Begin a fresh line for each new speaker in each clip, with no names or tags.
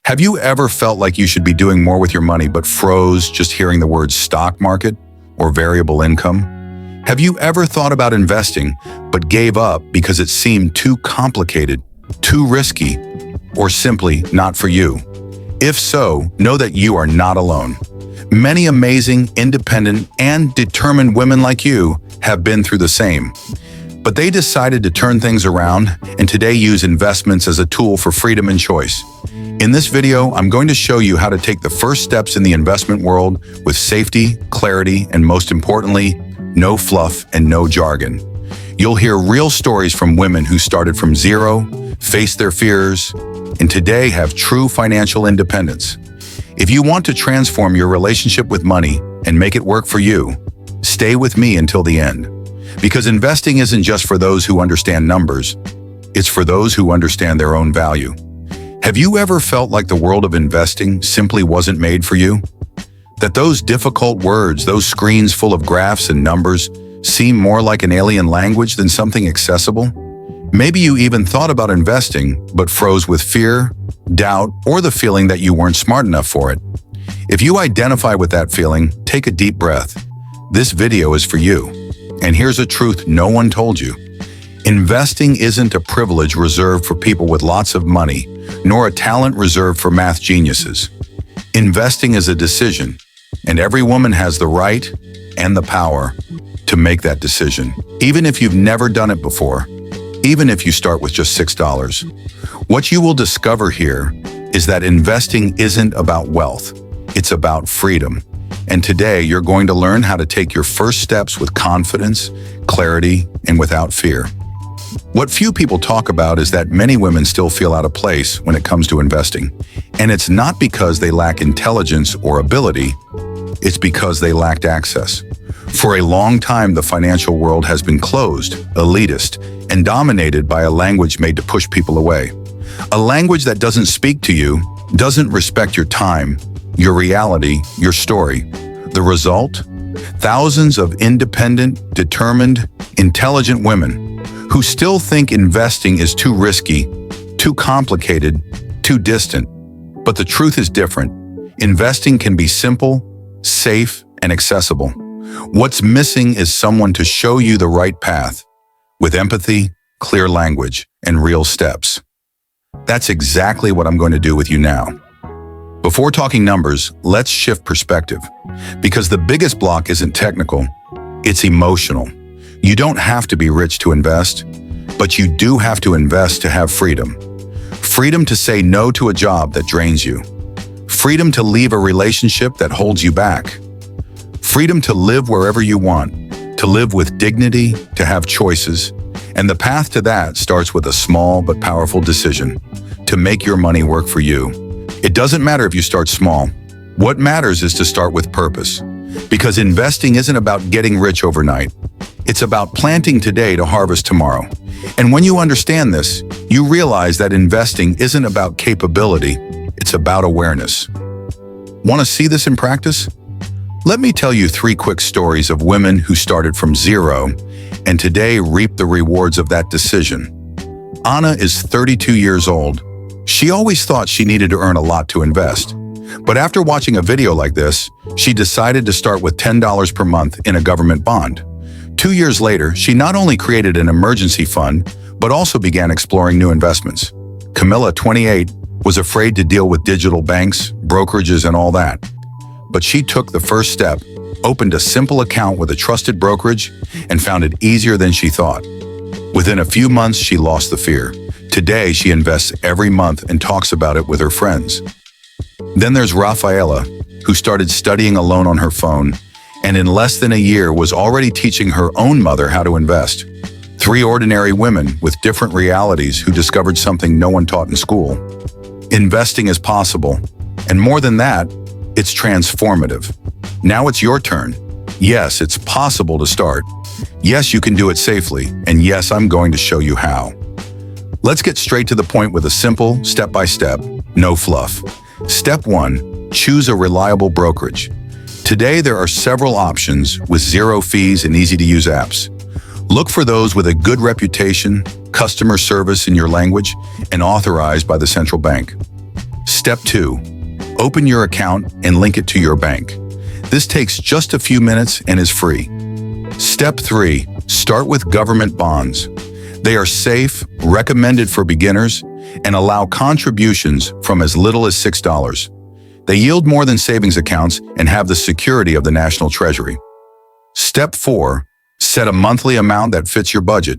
Have you ever felt like you should be doing more with your money but froze just hearing the words stock market or variable income? Have you ever thought about investing but gave up because it seemed too complicated, too risky, or simply not for you? If so, know that you are not alone. Many amazing, independent, and determined women like you have been through the same. But they decided to turn things around and today use investments as a tool for freedom and choice. In this video, I'm going to show you how to take the first steps in the investment world with safety, clarity, and most importantly, no fluff and no jargon. You'll hear real stories from women who started from zero, faced their fears, and today have true financial independence. If you want to transform your relationship with money and make it work for you, stay with me until the end. Because investing isn't just for those who understand numbers, it's for those who understand their own value. Have you ever felt like the world of investing simply wasn't made for you? That those difficult words, those screens full of graphs and numbers, seem more like an alien language than something accessible? Maybe you even thought about investing, but froze with fear, doubt, or the feeling that you weren't smart enough for it. If you identify with that feeling, take a deep breath. This video is for you. And here's a truth no one told you. Investing isn't a privilege reserved for people with lots of money, nor a talent reserved for math geniuses. Investing is a decision, and every woman has the right and the power to make that decision, even if you've never done it before, even if you start with just $6. What you will discover here is that investing isn't about wealth, it's about freedom. And today, you're going to learn how to take your first steps with confidence, clarity, and without fear. What few people talk about is that many women still feel out of place when it comes to investing. And it's not because they lack intelligence or ability, it's because they lacked access. For a long time, the financial world has been closed, elitist, and dominated by a language made to push people away. A language that doesn't speak to you, doesn't respect your time, your reality, your story. The result? Thousands of independent, determined, intelligent women who still think investing is too risky, too complicated, too distant. But the truth is different. Investing can be simple, safe, and accessible. What's missing is someone to show you the right path, with empathy, clear language, and real steps. That's exactly what I'm going to do with you now. Before talking numbers, let's shift perspective. Because the biggest block isn't technical, it's emotional. You don't have to be rich to invest, but you do have to invest to have freedom. Freedom to say no to a job that drains you. Freedom to leave a relationship that holds you back. Freedom to live wherever you want, to live with dignity, to have choices. And the path to that starts with a small but powerful decision, to make your money work for you. It doesn't matter if you start small. What matters is to start with purpose. Because investing isn't about getting rich overnight. It's about planting today to harvest tomorrow. And when you understand this, you realize that investing isn't about capability, it's about awareness. Want to see this in practice? Let me tell you 3 quick stories of women who started from zero and today reap the rewards of that decision. Anna is 32 years old. She always thought she needed to earn a lot to invest. But after watching a video like this, she decided to start with $10 per month in a government bond. 2 years later, she not only created an emergency fund, but also began exploring new investments. Camilla, 28, was afraid to deal with digital banks, brokerages, and all that. But she took the first step, opened a simple account with a trusted brokerage, and found it easier than she thought. Within a few months, she lost the fear. Today, she invests every month and talks about it with her friends. Then there's Rafaela, who started studying alone on her phone, and in less than a year was already teaching her own mother how to invest. 3 ordinary women with different realities who discovered something no one taught in school. Investing is possible, and more than that, it's transformative. Now it's your turn. Yes, it's possible to start. Yes, you can do it safely, and yes, I'm going to show you how. Let's get straight to the point with a simple, step-by-step, no fluff. Step 1, choose a reliable brokerage. Today, there are several options with 0 fees and easy-to-use apps. Look for those with a good reputation, customer service in your language, and authorized by the central bank. Step 2. Open your account and link it to your bank. This takes just a few minutes and is free. Step 3. Start with government bonds. They are safe, recommended for beginners, and allow contributions from as little as $6. They yield more than savings accounts and have the security of the National Treasury. Step 4. Set a monthly amount that fits your budget.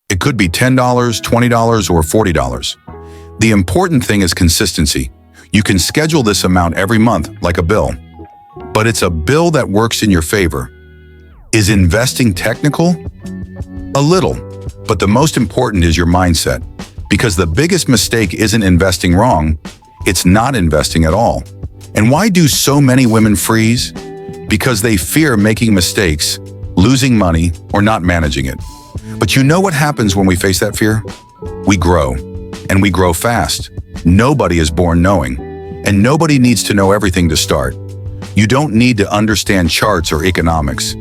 It could be $10, $20, or $40. The important thing is consistency. You can schedule this amount every month like a bill. But it's a bill that works in your favor. Is investing technical? A little, but the most important is your mindset. Because the biggest mistake isn't investing wrong, it's not investing at all. And why do so many women freeze? Because they fear making mistakes, losing money, or not managing it. But you know what happens when we face that fear? We grow, and we grow fast. Nobody is born knowing, and nobody needs to know everything to start. You don't need to understand charts or economics.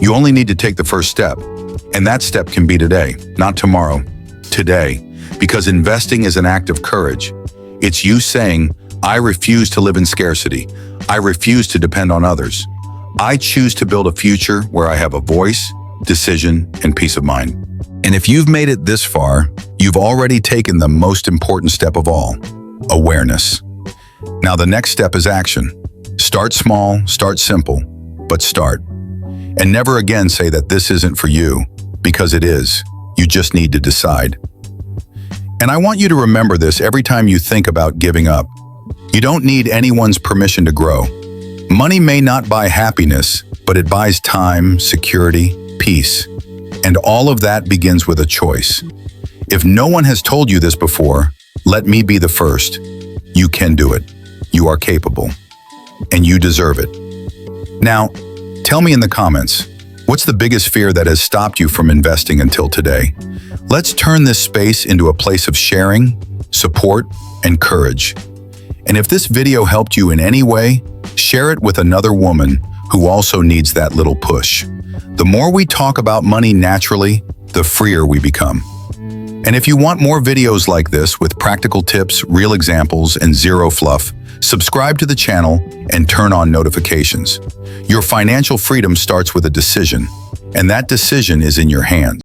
You only need to take the first step, and that step can be today, not tomorrow. Today, because investing is an act of courage. It's you saying, I refuse to live in scarcity. I refuse to depend on others. I choose to build a future where I have a voice, decision, and peace of mind. And if you've made it this far, you've already taken the most important step of all, awareness. Now the next step is action. Start small, start simple, but start. And never again say that this isn't for you, because it is. You just need to decide. And I want you to remember this every time you think about giving up. You don't need anyone's permission to grow. Money may not buy happiness, but it buys time, security, peace. And all of that begins with a choice. If no one has told you this before, let me be the first. You can do it. You are capable. And you deserve it. Now, tell me in the comments, what's the biggest fear that has stopped you from investing until today? Let's turn this space into a place of sharing, support, and courage. And if this video helped you in any way, share it with another woman who also needs that little push. The more we talk about money naturally, the freer we become. And if you want more videos like this with practical tips, real examples, and zero fluff, subscribe to the channel and turn on notifications. Your financial freedom starts with a decision, and that decision is in your hands.